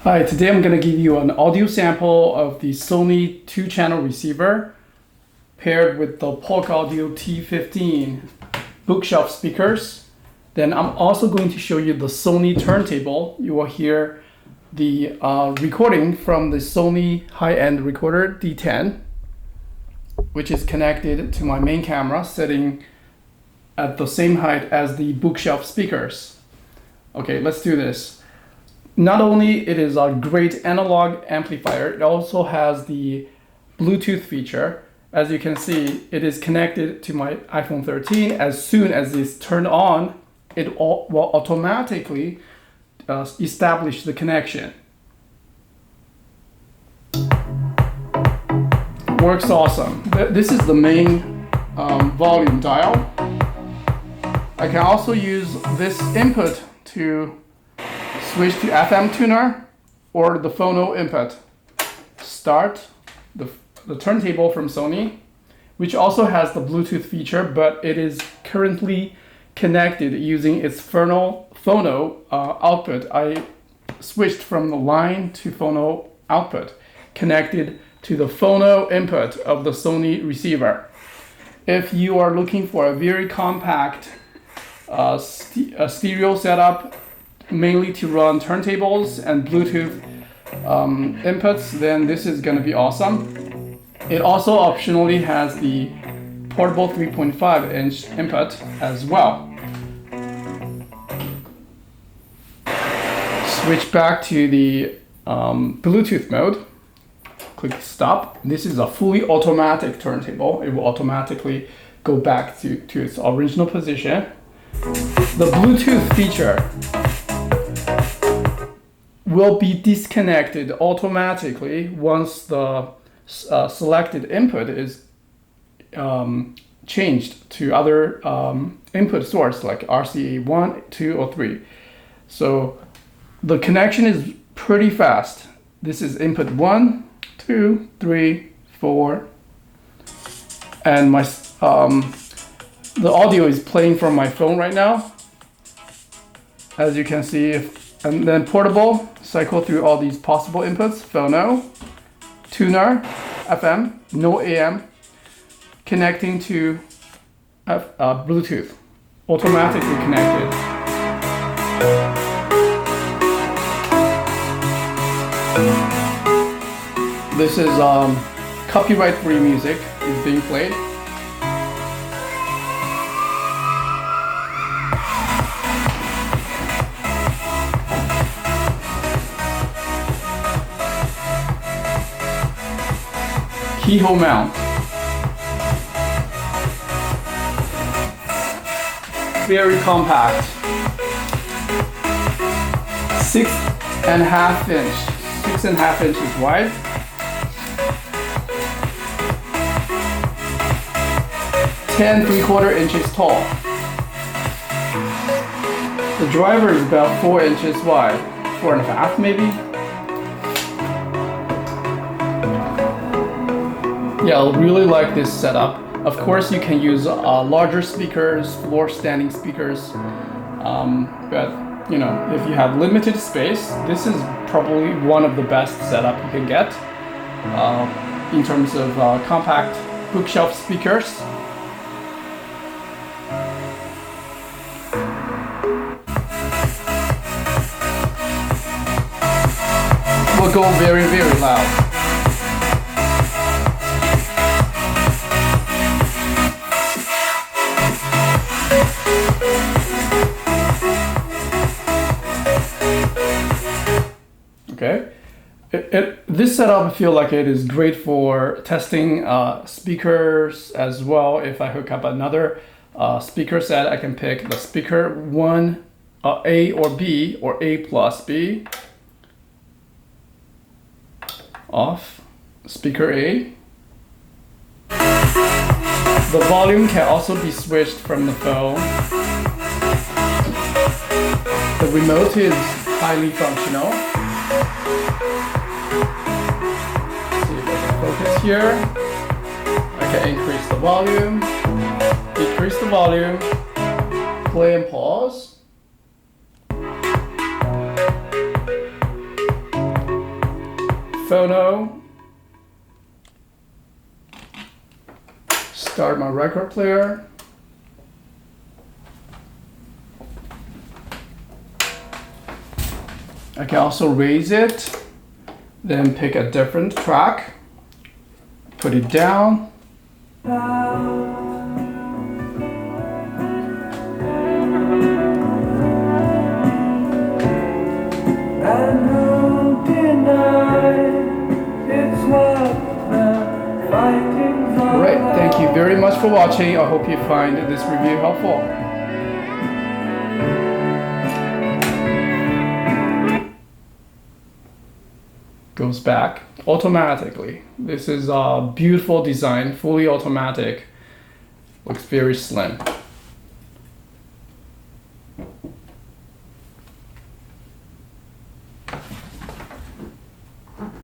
Hi, today I'm going to give you an audio sample of the Sony 2-channel receiver paired with the Polk Audio T15 bookshelf speakers. Then I'm also going to show you the Sony turntable. You will hear the recording from the Sony high-end recorder D10, which is connected to my main camera sitting at the same height as the bookshelf speakers. Okay, let's do this. Not only it is a great analog amplifier, it also has the Bluetooth feature. As you can see, it is connected to my iPhone 13. As soon as it's turned on, it will automatically establish the connection. Works awesome. This is the main volume dial. I can also use this input to switch to FM tuner or the phono input. Start the turntable from Sony, which also has the Bluetooth feature, but it is currently connected using its phono output. I switched from the line to phono output, connected to the phono input of the Sony receiver. If you are looking for a very compact stereo setup, mainly to run turntables and Bluetooth inputs, then this is going to be awesome. It also optionally has the portable 3.5-inch input as well. Switch back to the Bluetooth mode. Click stop. This is a fully automatic turntable. It will automatically go back to its original position. The Bluetooth feature will be disconnected automatically once the selected input is changed to other input source like RCA 1, 2, or 3. So the connection is pretty fast. This is input 1, 2, 3, 4, and my the audio is playing from my phone right now, as you can see. And then portable, cycle through all these possible inputs: phono, tuner, FM, no AM, connecting to Bluetooth, automatically connected. This is copyright-free music is being played. Keyhole mount. Very compact. 6.5 inch. 6.5 inches wide. 10 3/4 inches tall. The driver is about 4 inches wide. 4.5 maybe. Yeah, I really like this setup. Of course, you can use larger speakers, floor standing speakers, but you know, if you have limited space, this is probably one of the best setup you can get in terms of compact bookshelf speakers. Will go very, very loud. Okay, this setup I feel like it is great for testing speakers as well. If I hook up another speaker set, I can pick the speaker 1, A or B, or A plus B. Off. Speaker A. The volume can also be switched from the phone. The remote is highly functional. Focus here. I can increase the volume, decrease the volume, play and pause. phono. Start my record player. I can also raise it, then pick a different track, put it down. Alright, thank you very much for watching. I hope you find this review helpful. Goes back automatically. This is a beautiful design, fully automatic. Looks very slim.